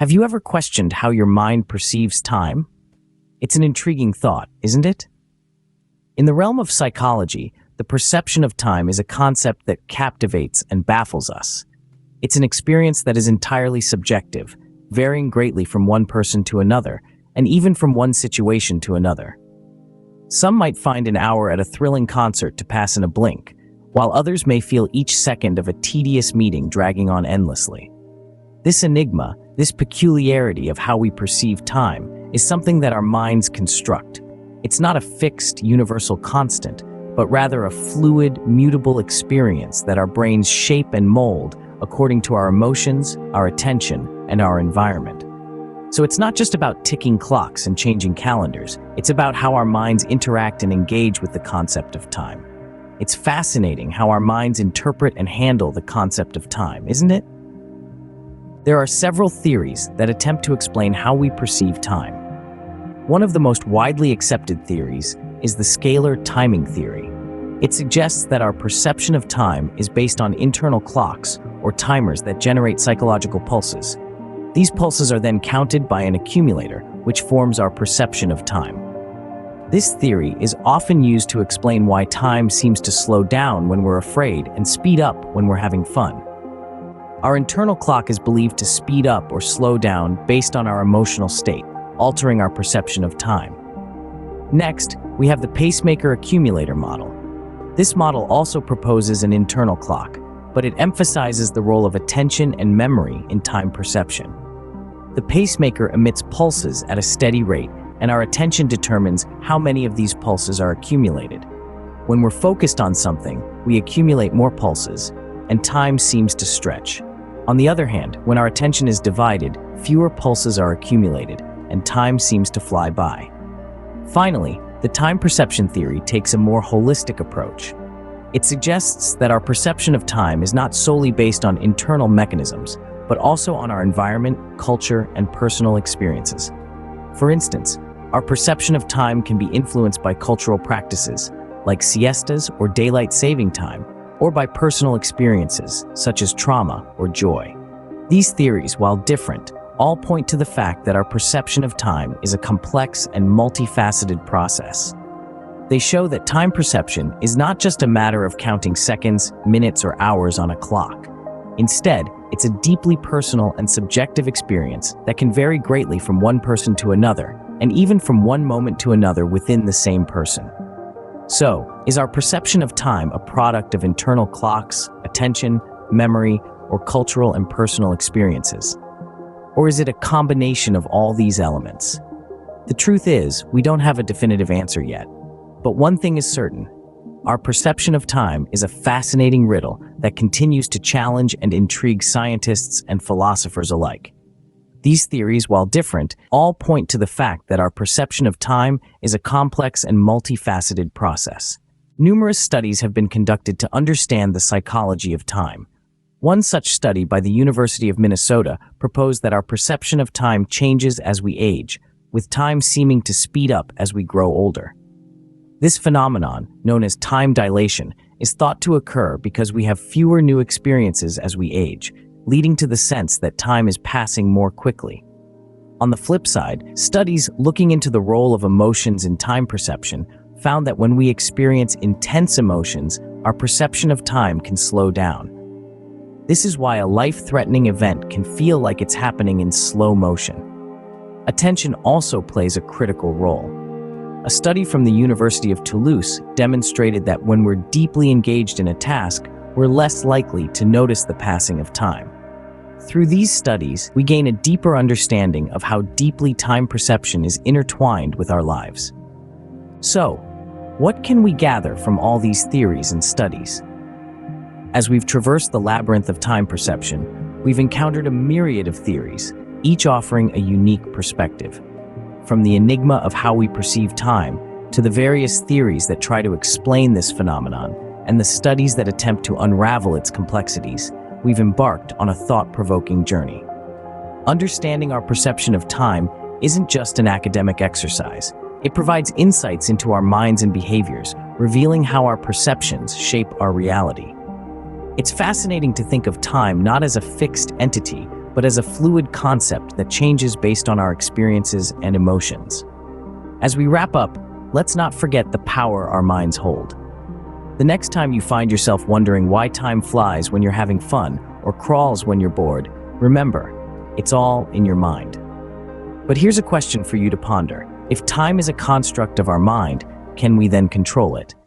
Have you ever questioned how your mind perceives time? It's an intriguing thought, isn't it? In the realm of psychology, the perception of time is a concept that captivates and baffles us. It's an experience that is entirely subjective, varying greatly from one person to another, and even from one situation to another. Some might find an hour at a thrilling concert to pass in a blink, while others may feel each second of a tedious meeting dragging on endlessly. This enigma, this peculiarity of how we perceive time, is something that our minds construct. It's not a fixed, universal constant, but rather a fluid, mutable experience that our brains shape and mold according to our emotions, our attention, and our environment. So it's not just about ticking clocks and changing calendars, it's about how our minds interact and engage with the concept of time. It's fascinating how our minds interpret and handle the concept of time, isn't it? There are several theories that attempt to explain how we perceive time. One of the most widely accepted theories is the scalar timing theory. It suggests that our perception of time is based on internal clocks or timers that generate psychological pulses. These pulses are then counted by an accumulator, which forms our perception of time. This theory is often used to explain why time seems to slow down when we're afraid and speed up when we're having fun. Our internal clock is believed to speed up or slow down based on our emotional state, altering our perception of time. Next, we have the pacemaker accumulator model. This model also proposes an internal clock, but it emphasizes the role of attention and memory in time perception. The pacemaker emits pulses at a steady rate, and our attention determines how many of these pulses are accumulated. When we're focused on something, we accumulate more pulses, and time seems to stretch. On the other hand, when our attention is divided, fewer pulses are accumulated, and time seems to fly by. Finally, the time perception theory takes a more holistic approach. It suggests that our perception of time is not solely based on internal mechanisms, but also on our environment, culture, and personal experiences. For instance, our perception of time can be influenced by cultural practices, like siestas or daylight saving time, or by personal experiences, such as trauma or joy. These theories, while different, all point to the fact that our perception of time is a complex and multifaceted process. They show that time perception is not just a matter of counting seconds, minutes, or hours on a clock. Instead, it's a deeply personal and subjective experience that can vary greatly from one person to another, and even from one moment to another within the same person. So, is our perception of time a product of internal clocks, attention, memory, or cultural and personal experiences? Or is it a combination of all these elements? The truth is, we don't have a definitive answer yet. But one thing is certain: our perception of time is a fascinating riddle that continues to challenge and intrigue scientists and philosophers alike. These theories, while different, all point to the fact that our perception of time is a complex and multifaceted process. Numerous studies have been conducted to understand the psychology of time. One such study by the University of Minnesota proposed that our perception of time changes as we age, with time seeming to speed up as we grow older. This phenomenon, known as time dilation, is thought to occur because we have fewer new experiences as we age, leading to the sense that time is passing more quickly. On the flip side, studies looking into the role of emotions in time perception found that when we experience intense emotions, our perception of time can slow down. This is why a life-threatening event can feel like it's happening in slow motion. Attention also plays a critical role. A study from the University of Toulouse demonstrated that when we're deeply engaged in a task, we're less likely to notice the passing of time. Through these studies, we gain a deeper understanding of how deeply time perception is intertwined with our lives. So, what can we gather from all these theories and studies? As we've traversed the labyrinth of time perception, we've encountered a myriad of theories, each offering a unique perspective. From the enigma of how we perceive time, to the various theories that try to explain this phenomenon, and the studies that attempt to unravel its complexities, we've embarked on a thought-provoking journey. Understanding our perception of time isn't just an academic exercise. It provides insights into our minds and behaviors, revealing how our perceptions shape our reality. It's fascinating to think of time not as a fixed entity, but as a fluid concept that changes based on our experiences and emotions. As we wrap up, let's not forget the power our minds hold. The next time you find yourself wondering why time flies when you're having fun or crawls when you're bored, remember, it's all in your mind. But here's a question for you to ponder. If time is a construct of our mind, can we then control it?